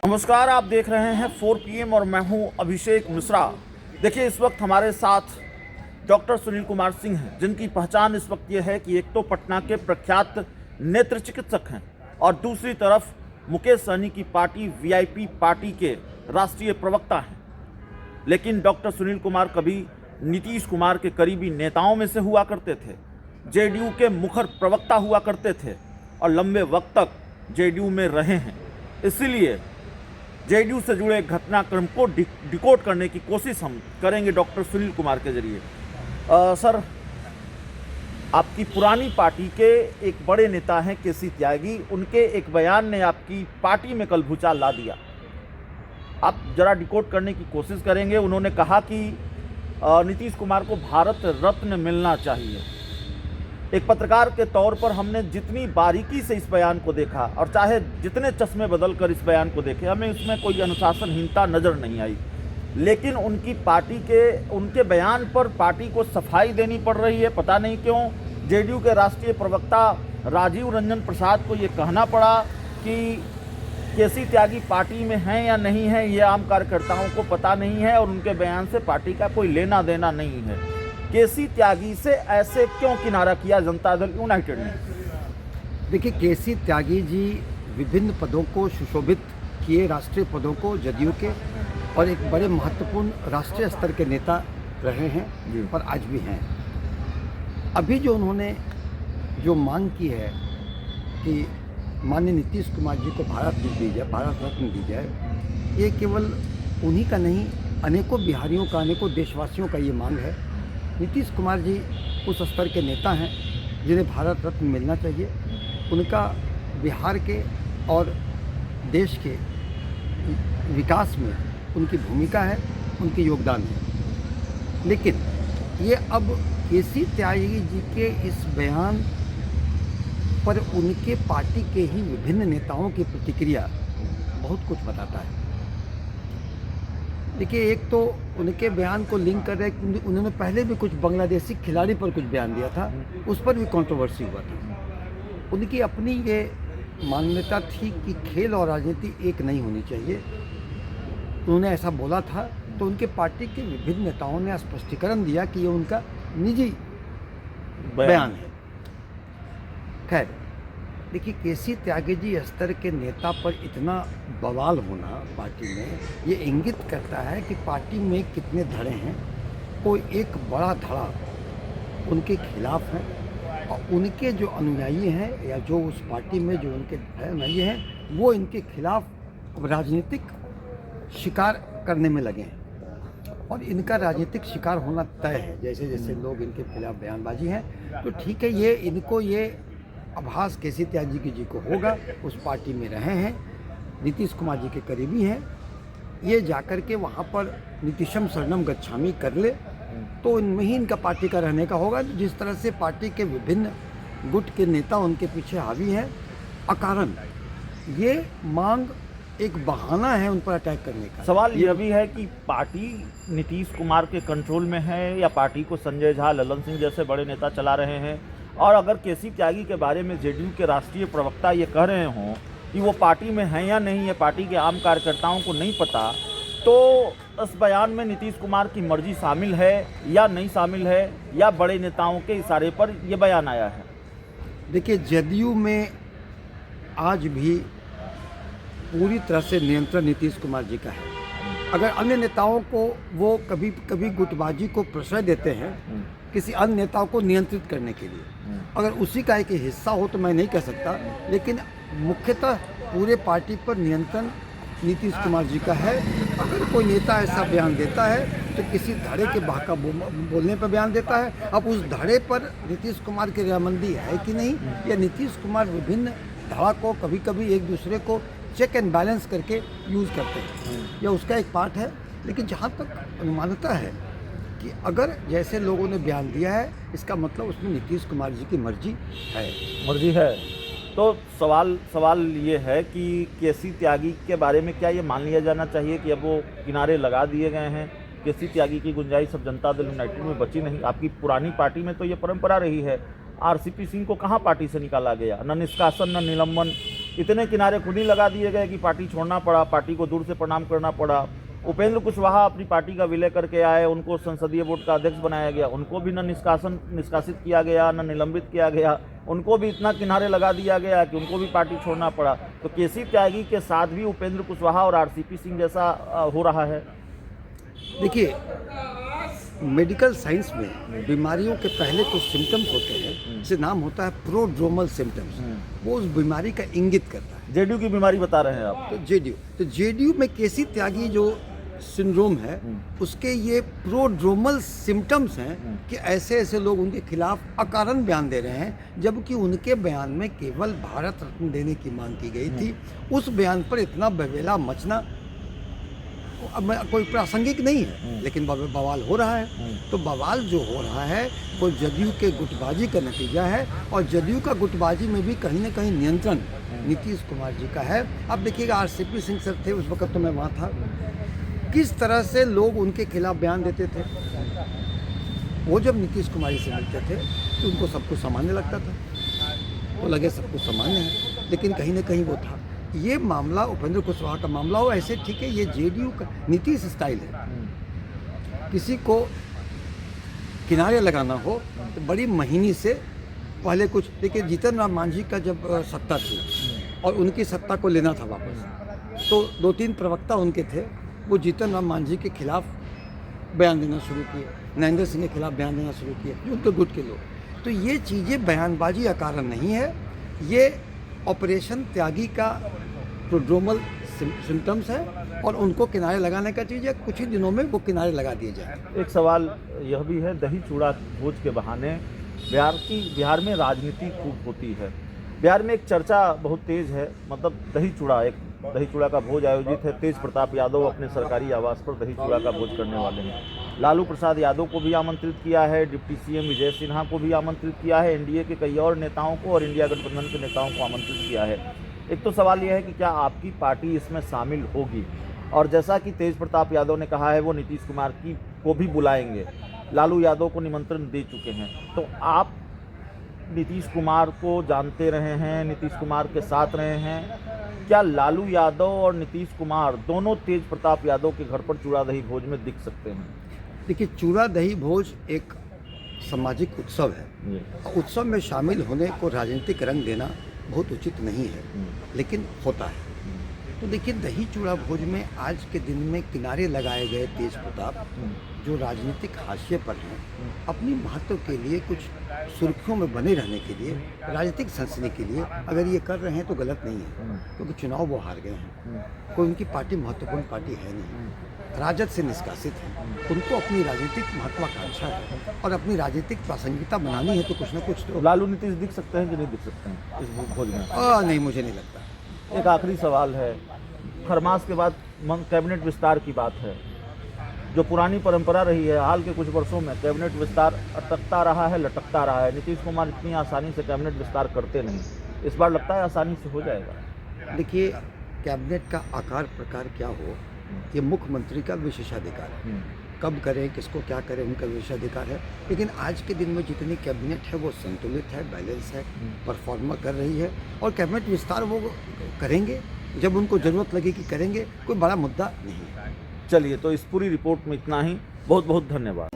नमस्कार, आप देख रहे हैं 4 PM और मैं हूं अभिषेक मिश्रा। देखिए, इस वक्त हमारे साथ डॉक्टर सुनील कुमार सिंह हैं, जिनकी पहचान इस वक्त ये है कि एक तो पटना के प्रख्यात नेत्र चिकित्सक हैं और दूसरी तरफ मुकेश सहनी की पार्टी VIP पार्टी के राष्ट्रीय प्रवक्ता हैं। लेकिन डॉक्टर सुनील कुमार कभी नीतीश कुमार के करीबी नेताओं में से हुआ करते थे, JDU के मुखर प्रवक्ता हुआ करते थे और लंबे वक्त तक JDU में रहे हैं। इसीलिए JDU से जुड़े घटनाक्रम को डिकोड करने की कोशिश हम करेंगे डॉक्टर सुनील कुमार के जरिए। सर, आपकी पुरानी पार्टी के एक बड़े नेता हैं KC त्यागी, उनके एक बयान ने आपकी पार्टी में कल भूचाल ला दिया। आप जरा डिकोड करने की कोशिश करेंगे। उन्होंने कहा कि नीतीश कुमार को भारत रत्न मिलना चाहिए। एक पत्रकार के तौर पर हमने जितनी बारीकी से इस बयान को देखा और चाहे जितने चश्मे बदल कर इस बयान को देखे, हमें इसमें कोई अनुशासनहीनता नज़र नहीं आई। लेकिन उनकी पार्टी के उनके बयान पर पार्टी को सफाई देनी पड़ रही है। पता नहीं क्यों JDU के राष्ट्रीय प्रवक्ता राजीव रंजन प्रसाद को ये कहना पड़ा कि KC त्यागी पार्टी में हैं या नहीं है, ये आम कार्यकर्ताओं को पता नहीं है और उनके बयान से पार्टी का कोई लेना देना नहीं है। KC त्यागी से ऐसे क्यों किनारा किया जनता दल यूनाइटेड ने? देखिए, KC त्यागी जी विभिन्न पदों को सुशोभित किए, राष्ट्रीय पदों को JDU के, और एक बड़े महत्वपूर्ण राष्ट्रीय स्तर के नेता रहे हैं और आज भी हैं। अभी जो उन्होंने जो मांग की है कि माननीय नीतीश कुमार जी को भारत रत्न दी जाए, ये केवल उन्हीं का नहीं, अनेकों बिहारियों का, अनेकों देशवासियों का ये मांग है। नीतीश कुमार जी उस स्तर के नेता हैं जिन्हें भारत रत्न मिलना चाहिए। उनका बिहार के और देश के विकास में उनकी भूमिका है, उनके योगदान है। लेकिन ये अब KC त्यागी जी के इस बयान पर उनके पार्टी के ही विभिन्न नेताओं की प्रतिक्रिया बहुत कुछ बताता है। देखिए, एक तो उनके बयान को लिंक कर रहे हैं, उन्होंने पहले भी कुछ बांग्लादेशी खिलाड़ी पर कुछ बयान दिया था, उस पर भी कंट्रोवर्सी हुआ था। उनकी अपनी ये मान्यता थी कि खेल और राजनीति एक नहीं होनी चाहिए। उन्होंने ऐसा बोला था, तो उनके पार्टी के विभिन्न नेताओं ने स्पष्टीकरण दिया कि ये उनका निजी बयान है। खैर, देखिए, KC त्यागी जी स्तर के नेता पर इतना बवाल होना पार्टी में, ये इंगित करता है कि पार्टी में कितने धड़े हैं। कोई एक बड़ा धड़ा उनके खिलाफ है और उनके जो अनुयायी हैं या जो उस पार्टी में जो उनके अनुयायी हैं, वो इनके खिलाफ राजनीतिक शिकार करने में लगे हैं और इनका राजनीतिक शिकार होना तय है। जैसे जैसे लोग इनके खिलाफ बयानबाजी हैं, तो ठीक है, ये इनको ये आभास KC त्यागी जी को होगा। उस पार्टी में रहे हैं, नीतीश कुमार जी के करीबी हैं, ये जाकर के वहाँ पर नीतीशम शरणम गच्छामी कर ले तो इनमें ही इनका पार्टी का रहने का होगा। जिस तरह से पार्टी के विभिन्न गुट के नेता उनके पीछे हावी हैं अकारण, ये मांग एक बहाना है उन पर अटैक करने का। सवाल ये भी है कि पार्टी नीतीश कुमार के कंट्रोल में है या पार्टी को संजय झा, ललन सिंह जैसे बड़े नेता चला रहे हैं? और अगर KC त्यागी के बारे में JDU के राष्ट्रीय प्रवक्ता ये कह रहे हों कि वो पार्टी में हैं या नहीं है, पार्टी के आम कार्यकर्ताओं को नहीं पता, तो इस बयान में नीतीश कुमार की मर्जी शामिल है या नहीं शामिल है, या बड़े नेताओं के इशारे पर ये बयान आया है? देखिए, JDU में आज भी पूरी तरह से नियंत्रण नीतीश कुमार जी का है। अगर अन्य नेताओं को वो कभी कभी गुटबाजी को प्रश्रय देते हैं किसी अन्य नेताओं को नियंत्रित करने के लिए, अगर उसी का एक हिस्सा हो तो मैं नहीं कह सकता, लेकिन मुख्यतः पूरे पार्टी पर नियंत्रण नीतीश कुमार जी का है। अगर कोई नेता ऐसा बयान देता है तो किसी धड़े के बहका बोलने पर बयान देता है। अब उस धड़े पर नीतीश कुमार की रजामंदी है कि नहीं, या नीतीश कुमार विभिन्न धड़ा को कभी कभी एक दूसरे को चेक एंड बैलेंस करके यूज़ करते हैं, यह उसका एक पार्ट है। लेकिन जहाँ तक अनुमानता है कि अगर जैसे लोगों ने बयान दिया है, इसका मतलब उसमें नीतीश कुमार जी की मर्जी है। तो सवाल ये है कि KC त्यागी के बारे में क्या ये मान लिया जाना चाहिए कि अब वो किनारे लगा दिए गए हैं? KC त्यागी की गुंजाइश अब जनता दल यूनाइटेड में बची नहीं। आपकी पुरानी पार्टी में तो ये परंपरा रही है, RCP सिंह को कहाँ पार्टी से निकाला गया? न निष्कासन, न निलंबन, इतने किनारे खुद ही लगा दिए गए कि पार्टी छोड़ना पड़ा, पार्टी को दूर से प्रणाम करना पड़ा। उपेंद्र कुशवाहा अपनी पार्टी का विलय करके आए, उनको संसदीय बोर्ड का अध्यक्ष बनाया गया, उनको भी न निष्कासित किया गया, न निलंबित किया गया, उनको भी इतना किनारे लगा दिया गया कि उनको भी पार्टी छोड़ना पड़ा। तो केसी त्यागी के साथ भी उपेंद्र कुशवाहा और आरसीपी सिंह जैसा हो रहा है। देखिए, मेडिकल साइंस में बीमारियों के पहले कुछ सिम्टम्स होते हैं, जिसे नाम होता है प्रोड्रोमल सिम्टम्स। वो उस बीमारी का इंगित करता है। जेडीयू की बीमारी बता रहे हैं आप। तो जेडीयू में केसी त्यागी जो सिंड्रोम है, उसके ये प्रोड्रोमल सिम्टम्स हैं कि ऐसे ऐसे लोग उनके खिलाफ अकारण बयान दे रहे हैं, जबकि उनके बयान में केवल भारत रत्न देने की मांग की गई थी। उस बयान पर इतना बवेला मचना अब कोई प्रासंगिक नहीं है, लेकिन बवाल हो रहा है। तो बवाल जो हो रहा है वो जदयू के गुटबाजी का नतीजा है, और जदयू का गुटबाजी में भी कहीं ना कहीं नियंत्रण नीतीश कुमार जी का है। अब देखिएगा, आरसीपी सिंह सर थे उस वक्त, तो मैं वहाँ था, किस तरह से लोग उनके खिलाफ बयान देते थे। वो जब नीतीश कुमार जी से मिलते थे तो उनको सब कुछ सामान्य लगता था, तो लगे सब कुछ सामान्य है, लेकिन कहीं ना कहीं वो था। ये मामला उपेंद्र कुशवाहा का मामला हो, ऐसे ठीक है, ये जेडीयू का नीतीश स्टाइल है। किसी को किनारे लगाना हो तो बड़ी महीनी से पहले कुछ, देखिए जीतन राम मांझी का जब सत्ता थी और उनकी सत्ता को लेना था वापस, तो 2-3 प्रवक्ता उनके थे, वो जीतन राम मांझी के खिलाफ बयान देना शुरू किए, नरेंद्र सिंह के खिलाफ बयान देना शुरू किए, जो उनके गुट के लोग। तो ये चीज़ें बयानबाजी का कारण नहीं है, ये ऑपरेशन त्यागी का प्रोड्रोमल सिम्टम्स है, और उनको किनारे लगाने का चीज़ है। कुछ ही दिनों में वो किनारे लगा दिए जाए। एक सवाल यह भी है, दही चूड़ा भोज के बहाने बिहार में राजनीति खूब होती है। बिहार में एक चर्चा बहुत तेज है, मतलब दही चूड़ा का भोज आयोजित है। तेज प्रताप यादव अपने सरकारी आवास पर दही चूड़ा का भोज करने वाले हैं। लालू प्रसाद यादव को भी आमंत्रित किया है, डिप्टी सीएम विजय सिन्हा को भी आमंत्रित किया है, एनडीए के कई और नेताओं को और इंडिया गठबंधन के नेताओं को आमंत्रित किया है। एक तो सवाल यह है कि क्या आपकी पार्टी इसमें शामिल होगी, और जैसा कि तेज प्रताप यादव ने कहा है वो नीतीश कुमार को भी बुलाएंगे, लालू यादव को निमंत्रण दे चुके हैं, तो आप नीतीश कुमार को जानते रहे हैं, नीतीश कुमार के साथ रहे हैं, क्या लालू यादव और नीतीश कुमार दोनों तेज प्रताप यादव के घर पर चूड़ा दही भोज में दिख सकते हैं? देखिए, चूड़ा दही भोज एक सामाजिक उत्सव है, उत्सव में शामिल होने को राजनीतिक रंग देना बहुत उचित नहीं है, लेकिन होता है। तो देखिए, दही चूड़ा भोज में आज के दिन में किनारे लगाए गए तेज प्रताप, जो राजनीतिक हाशिए पर हैं, अपनी महत्व के लिए, कुछ सुर्खियों में बने रहने के लिए, राजनीतिक सनसनी के लिए अगर ये कर रहे हैं तो गलत नहीं है, क्योंकि चुनाव वो हार गए हैं। कोई उनकी पार्टी महत्वपूर्ण पार्टी है नहीं, राजद से निष्कासित है, उनको अपनी राजनीतिक महत्वाकांक्षा है और अपनी राजनीतिक प्रासंगिकता बनानी है, तो कुछ ना कुछ तो। लालू नीतीश दिख सकते हैं कि नहीं दिख सकते हैं इस भोज में? नहीं, मुझे नहीं लगता। एक आखिरी सवाल है, खरमास के बाद कैबिनेट विस्तार की बात है, जो पुरानी परंपरा रही है, हाल के कुछ वर्षों में कैबिनेट विस्तार अटकता रहा है, लटकता रहा है। नीतीश कुमार इतनी आसानी से कैबिनेट विस्तार करते नहीं, इस बार लगता है आसानी से हो जाएगा। देखिए, कैबिनेट का आकार प्रकार क्या हो, ये मुख्यमंत्री का विशेषाधिकार है, कब करें, किसको क्या करें, उनका विशेषाधिकार है। लेकिन आज के दिन में जितनी कैबिनेट है वो संतुलित है, बैलेंस है, परफॉर्म कर रही है, और कैबिनेट विस्तार वो करेंगे जब उनको ज़रूरत लगेगी, करेंगे, कोई बड़ा मुद्दा नहीं है। चलिए, तो इस पूरी रिपोर्ट में इतना ही। बहुत बहुत धन्यवाद।